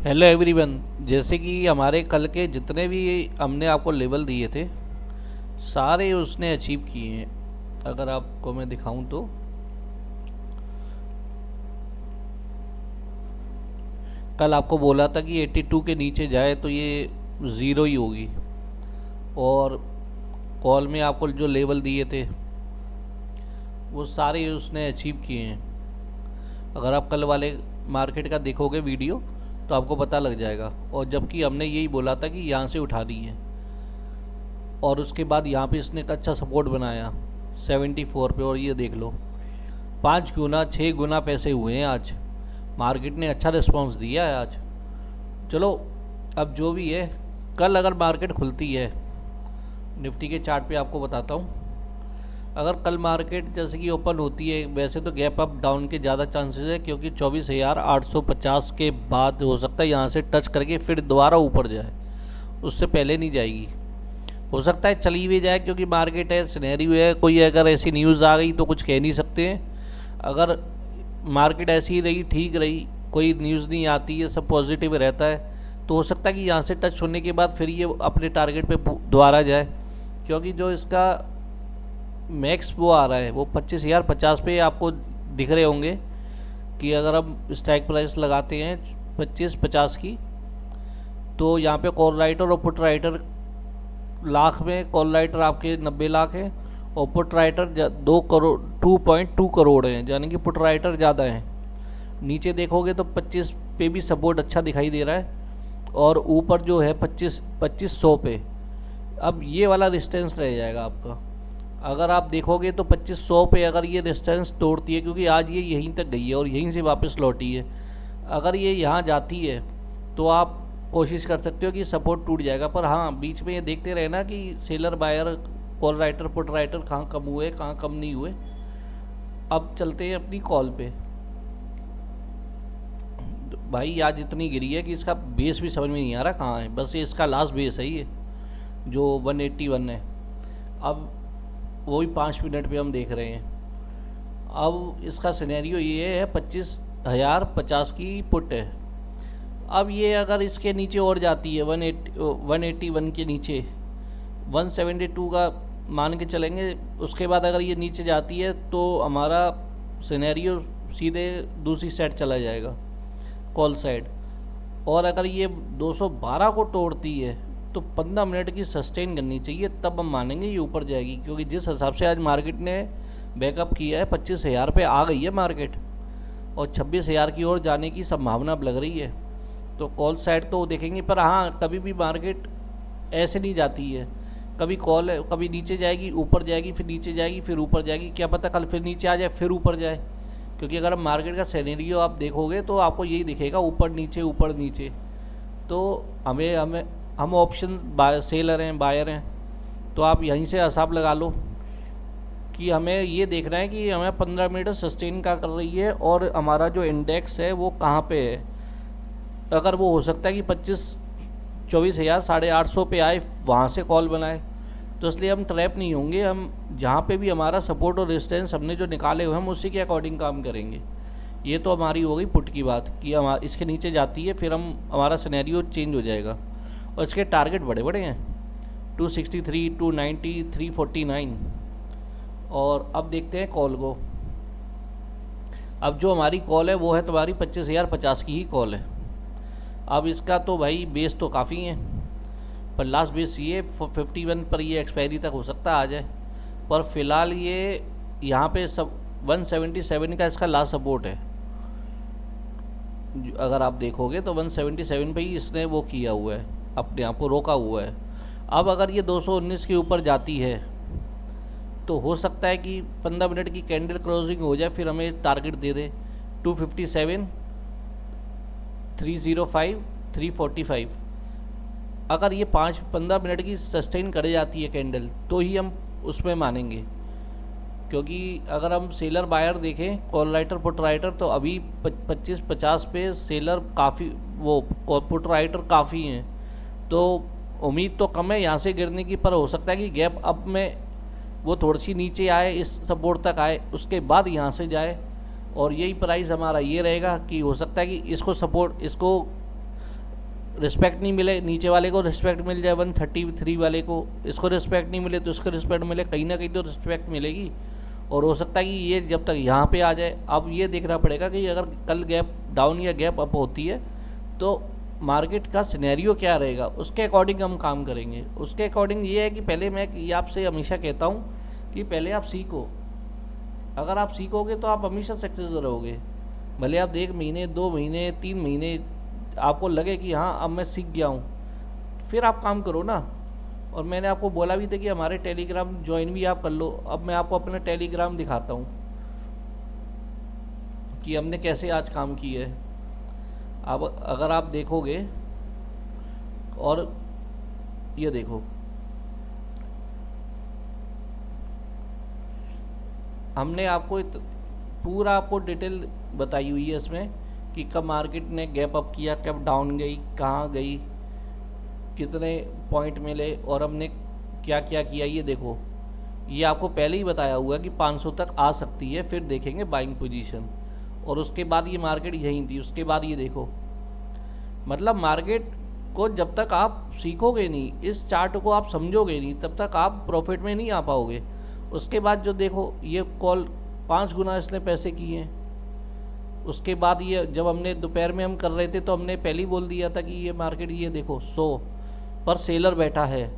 Hello everyone. जैसे कि हमारे कल के जितने भी हमने आपको लेवल दिए थे सारे उसने अचीव किए हैं। अगर आपको मैं दिखाऊं तो कल आपको बोला था कि 82 के नीचे जाए तो ये ज़ीरो ही होगी। और कॉल में आपको जो लेवल दिए थे वो सारे उसने अचीव किए हैं। अगर आप कल वाले मार्केट का देखोगे वीडियो तो आपको पता लग जाएगा। और जबकि हमने यही बोला था कि यहाँ से उठा रही है और उसके बाद यहाँ पे इसने एक अच्छा सपोर्ट बनाया 74 पे। और ये देख लो 5 गुना 6 गुना पैसे हुए हैं आज। मार्केट ने अच्छा रिस्पांस दिया है आज। चलो अब जो भी है, कल अगर मार्केट खुलती है, निफ्टी के चार्ट पे आपको बताता हूँ। अगर कल मार्केट जैसे कि ओपन होती है, वैसे तो गैप अप डाउन के ज़्यादा चांसेस है क्योंकि 24,850 के बाद हो सकता है यहाँ से टच करके फिर दोबारा ऊपर जाए, उससे पहले नहीं जाएगी। हो सकता है चली भी जाए क्योंकि मार्केट है, सिनेरियो है, कोई अगर ऐसी न्यूज़ आ गई तो कुछ कह नहीं सकते हैं। अगर मार्केट ऐसी ही रही, ठीक रही, कोई न्यूज़ नहीं आती है, सब पॉजिटिव रहता है, तो हो सकता है कि यहाँ से टच होने के बाद फिर ये अपने टारगेट पे दोबारा जाए। क्योंकि जो इसका मैक्स वो आ रहा है वो 25,050 पे आपको दिख रहे होंगे कि अगर हम स्ट्राइक प्राइस लगाते हैं 25-50 की, तो यहाँ पे कॉल राइटर और पुट राइटर लाख में, कॉल राइटर आपके 90 लाख है और पुट राइटर 2 करोड़ 2.2 करोड़ है, यानी कि पुट राइटर ज़्यादा है। नीचे देखोगे तो 25 पे भी सपोर्ट अच्छा दिखाई दे रहा है और ऊपर जो है 2500 पे। अब ये वाला डिस्टेंस रह जाएगा आपका। अगर आप देखोगे तो 2500 पे अगर ये डिस्टेंस तोड़ती है, क्योंकि आज ये यहीं तक गई है और यहीं से वापस लौटी है, अगर ये यहाँ जाती है तो आप कोशिश कर सकते हो कि सपोर्ट टूट जाएगा। पर हाँ, बीच में ये देखते रहना कि seller buyer call writer put writer कहाँ कम हुए कहाँ कम नहीं हुए। अब चलते हैं अपनी कॉल पे। भाई आज इतनी गिरी है कि इसका बेस भी समझ में नहीं आ रहा कहाँ है। बस ये इसका लास्ट बेस है, ये जो 181 है। अब वो भी 5 मिनट पे हम देख रहे हैं। अब इसका सिनेरियो ये है 25,050 की पुट है। अब ये अगर इसके नीचे और जाती है 181 के नीचे 172 का मान के चलेंगे, उसके बाद अगर ये नीचे जाती है तो हमारा सिनेरियो सीधे दूसरी साइड चला जाएगा, कॉल साइड। और अगर ये 212 को तोड़ती है तो 15 मिनट की सस्टेन करनी चाहिए, तब हम मानेंगे ये ऊपर जाएगी। क्योंकि जिस हिसाब से आज मार्केट ने बैकअप किया है, 25,000 पे आ गई है मार्केट और 26,000 की ओर जाने की संभावना अब लग रही है। तो कॉल साइड तो देखेंगे। पर हाँ, कभी भी मार्केट ऐसे नहीं जाती है, कभी कॉल कभी नीचे जाएगी ऊपर जाएगी, फिर नीचे जाएगी फिर ऊपर जाएगी। क्या पता कल फिर नीचे आ जाए फिर ऊपर जाए। क्योंकि अगर हम मार्केट का सिनेरियो आप देखोगे तो आपको यही दिखेगा, ऊपर नीचे। तो हमें हमें हम ऑप्शन सेलर हैं, बायर हैं, तो आप यहीं से हिसाब लगा लो कि हमें ये देखना है कि हमें 15 मिनट सस्टेन का कर रही है और हमारा जो इंडेक्स है वो कहाँ पे है। अगर वो हो सकता है कि 24,000 850 पे आए, वहाँ से कॉल बनाए, तो इसलिए हम ट्रैप नहीं होंगे। हम जहाँ पे भी हमारा सपोर्ट और रेजिस्टेंस हमने जो निकाले हुए हम उसी के अकॉर्डिंग काम करेंगे। ये तो हमारी हो गई पुट की बात कि हम इसके नीचे जाती है फिर हम हमारा सिनेरियो चेंज हो जाएगा। और इसके टारगेट बड़े बड़े हैं, 263, 290, 349। और अब देखते हैं कॉल को। अब जो हमारी कॉल है वो है तुम्हारी 25,050 की ही कॉल है। अब इसका तो भाई बेस तो काफ़ी है, पर लास्ट बेस ये 51 पर ये एक्सपायरी तक हो सकता आ जाए। पर फिलहाल ये यहाँ पे सब 177 का इसका लास्ट सपोर्ट है। अगर आप देखोगे तो 177 पे ही इसने वो किया हुआ है, अपने आप को रोका हुआ है। अब अगर ये 219 के ऊपर जाती है तो हो सकता है कि 15 मिनट की कैंडल क्लोजिंग हो जाए, फिर हमें टारगेट दे दे 257, 305, 345। अगर ये 5-15 मिनट की सस्टेन कर जाती है कैंडल तो ही हम उसमें मानेंगे। क्योंकि अगर हम सेलर बायर देखें, कॉल राइटर पुट राइटर, तो अभी 25-50 पे सेलर काफ़ी, वो पुट राइटर काफ़ी हैं। तो उम्मीद तो कम है यहाँ से गिरने की, पर हो सकता है कि गैप अप में वो थोड़ी सी नीचे आए, इस सपोर्ट तक आए, उसके बाद यहाँ से जाए। और यही प्राइस हमारा ये रहेगा कि हो सकता है कि इसको सपोर्ट, इसको रिस्पेक्ट नहीं मिले, नीचे वाले को रिस्पेक्ट मिल जाए 133 वाले को, इसको रिस्पेक्ट नहीं मिले तो इसको रिस्पेक्ट मिले, कहीं ना कहीं तो रिस्पेक्ट मिलेगी। और हो सकता है कि ये जब तक यहाँ पे आ जाए, अब ये देखना पड़ेगा कि अगर कल गैप डाउन या गैप अप होती है तो मार्केट का सिनेरियो क्या रहेगा, उसके अकॉर्डिंग हम काम करेंगे। उसके अकॉर्डिंग ये है कि पहले मैं ये आपसे हमेशा कहता हूँ कि पहले आप सीखो। अगर आप सीखोगे तो आप हमेशा सक्सेस रहोगे। भले आप 1 महीने 2 महीने 3 महीने आपको लगे कि हाँ अब मैं सीख गया हूँ, फिर आप काम करो ना। और मैंने आपको बोला भी था कि हमारे टेलीग्राम ज्वाइन भी आप कर लो। अब मैं आपको अपना टेलीग्राम दिखाता हूँ कि हमने कैसे आज काम किया है। अब अगर आप देखोगे और ये देखो, हमने आपको पूरा आपको डिटेल बताई हुई है इसमें कि कब मार्केट ने गैप अप किया, कब डाउन गई, कहाँ गई, कितने पॉइंट मिले और हमने क्या क्या किया। ये देखो, ये आपको पहले ही बताया हुआ कि 500 तक आ सकती है, फिर देखेंगे बाइंग पोजीशन। और उसके बाद ये मार्केट यहीं थी। उसके बाद ये देखो, मतलब मार्केट को जब तक आप सीखोगे नहीं, इस चार्ट को आप समझोगे नहीं, तब तक आप प्रॉफिट में नहीं आ पाओगे। उसके बाद जो देखो, ये कॉल 5 गुना इसने पैसे किए हैं। उसके बाद ये जब हमने दोपहर में हम कर रहे थे तो हमने पहले ही बोल दिया था कि ये मार्केट, ये देखो 100 पर सेलर बैठा है,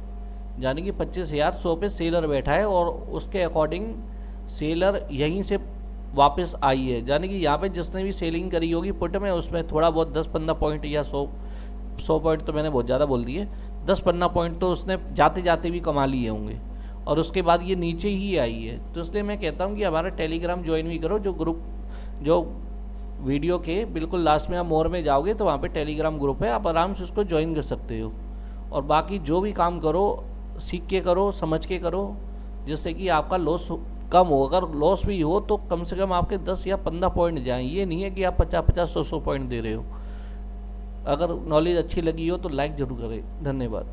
यानी कि 25,100 पे सेलर बैठा है। और उसके अकॉर्डिंग सेलर यहीं से वापस आई है, यानी कि यहाँ पे जिसने भी सेलिंग करी होगी पुट में, उसमें थोड़ा बहुत 10-15 पॉइंट या 100 पॉइंट तो मैंने बहुत ज़्यादा बोल दिए, 10-15 पॉइंट तो उसने जाते जाते भी कमा लिए होंगे। और उसके बाद ये नीचे ही आई है। तो इसलिए मैं कहता हूँ कि हमारा टेलीग्राम ज्वाइन भी करो। जो ग्रुप, जो वीडियो के बिल्कुल लास्ट में आप मोर में जाओगे तो वहाँ पे टेलीग्राम ग्रुप है, आप आराम से उसको ज्वाइन कर सकते हो। और बाकी जो भी काम करो सीख के करो, समझ के करो, जिससे कि आपका लॉस कम हो। अगर लॉस भी हो तो कम से कम आपके 10 या 15 पॉइंट जाएं। ये नहीं है कि आप 50-50 100-100 पॉइंट दे रहे हो। अगर नॉलेज अच्छी लगी हो तो लाइक ज़रूर करें। धन्यवाद।